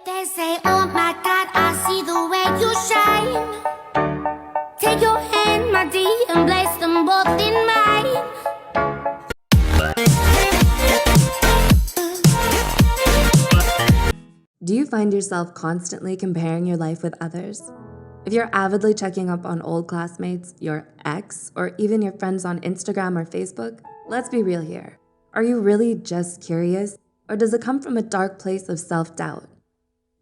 They say, oh my God, I see the way you shine. Take your hand, my dear, and place them both in mine. Do you find yourself constantly comparing your life with others? If you're avidly checking up on old classmates, your ex, or even your friends on Instagram or Facebook, let's be real here. Are you really just curious, or does it come from a dark place of self-doubt?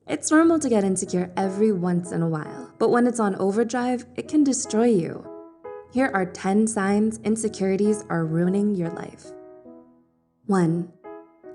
It's normal to get insecure every once in a while, but when it's on overdrive, it can destroy you. Here are 10 signs insecurities are ruining your life. 1.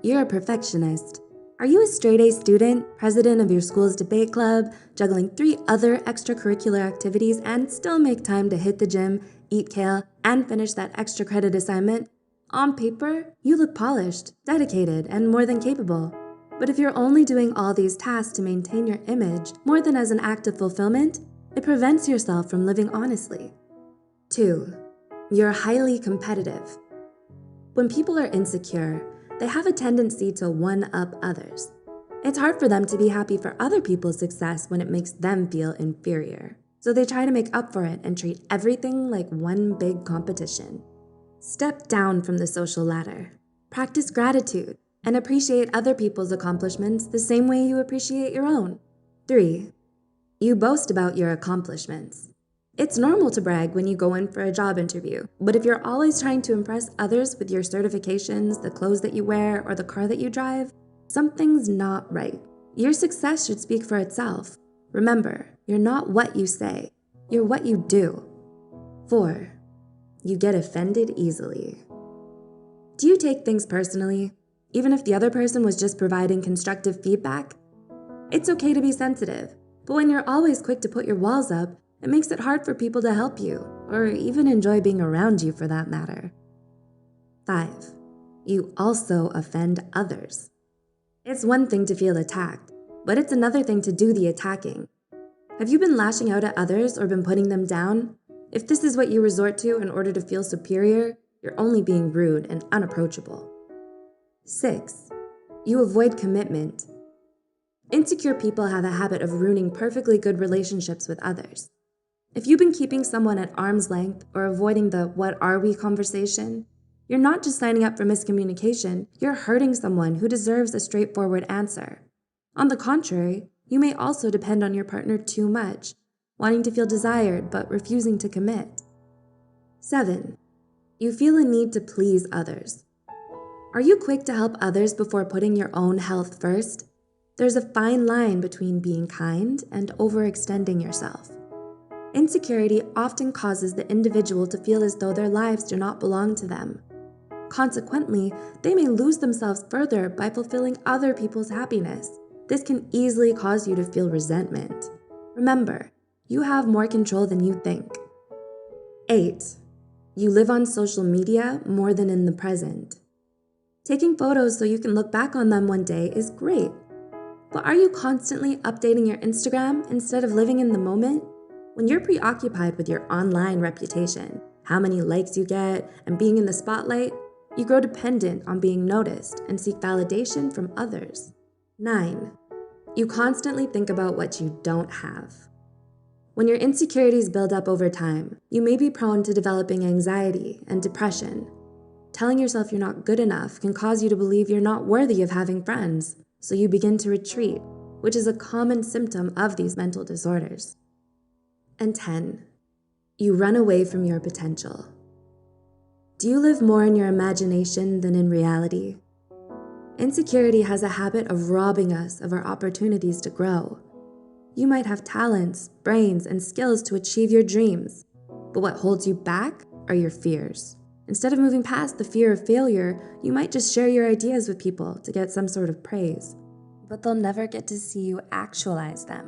You're a perfectionist. Are you a straight-A student, president of your school's debate club, juggling 3 other extracurricular activities and still make time to hit the gym, eat kale, and finish that extra credit assignment? On paper, you look polished, dedicated, and more than capable. But if you're only doing all these tasks to maintain your image more than as an act of fulfillment, it prevents yourself from living honestly. 2. You're highly competitive. When people are insecure, they have a tendency to one-up others. It's hard for them to be happy for other people's success when it makes them feel inferior. So they try to make up for it and treat everything like one big competition. Step down from the social ladder. Practice gratitude and appreciate other people's accomplishments the same way you appreciate your own. 3. You boast about your accomplishments. It's normal to brag when you go in for a job interview, but if you're always trying to impress others with your certifications, the clothes that you wear, or the car that you drive, something's not right. Your success should speak for itself. Remember, you're not what you say, you're what you do. 4. You get offended easily. Do you take things personally, even if the other person was just providing constructive feedback? It's okay to be sensitive, but when you're always quick to put your walls up, it makes it hard for people to help you, or even enjoy being around you for that matter. 5. You also offend others. It's one thing to feel attacked, but it's another thing to do the attacking. Have you been lashing out at others or been putting them down? If this is what you resort to in order to feel superior, you're only being rude and unapproachable. 6. You avoid commitment. Insecure people have a habit of ruining perfectly good relationships with others. If you've been keeping someone at arm's length or avoiding the "what are we" conversation, you're not just signing up for miscommunication, you're hurting someone who deserves a straightforward answer. On the contrary, you may also depend on your partner too much, wanting to feel desired but refusing to commit. 7. You feel a need to please others. Are you quick to help others before putting your own health first? There's a fine line between being kind and overextending yourself. Insecurity often causes the individual to feel as though their lives do not belong to them. Consequently, they may lose themselves further by fulfilling other people's happiness. This can easily cause you to feel resentment. Remember, you have more control than you think. 8. You live on social media more than in the present. Taking photos so you can look back on them one day is great. But are you constantly updating your Instagram instead of living in the moment? When you're preoccupied with your online reputation, how many likes you get, and being in the spotlight, you grow dependent on being noticed and seek validation from others. 9. You constantly think about what you don't have. When your insecurities build up over time, you may be prone to developing anxiety and depression. Telling yourself you're not good enough can cause you to believe you're not worthy of having friends, so you begin to retreat, which is a common symptom of these mental disorders. And 10. You run away from your potential. Do you live more in your imagination than in reality? Insecurity has a habit of robbing us of our opportunities to grow. You might have talents, brains, and skills to achieve your dreams, but what holds you back are your fears. Instead of moving past the fear of failure, you might just share your ideas with people to get some sort of praise, but they'll never get to see you actualize them.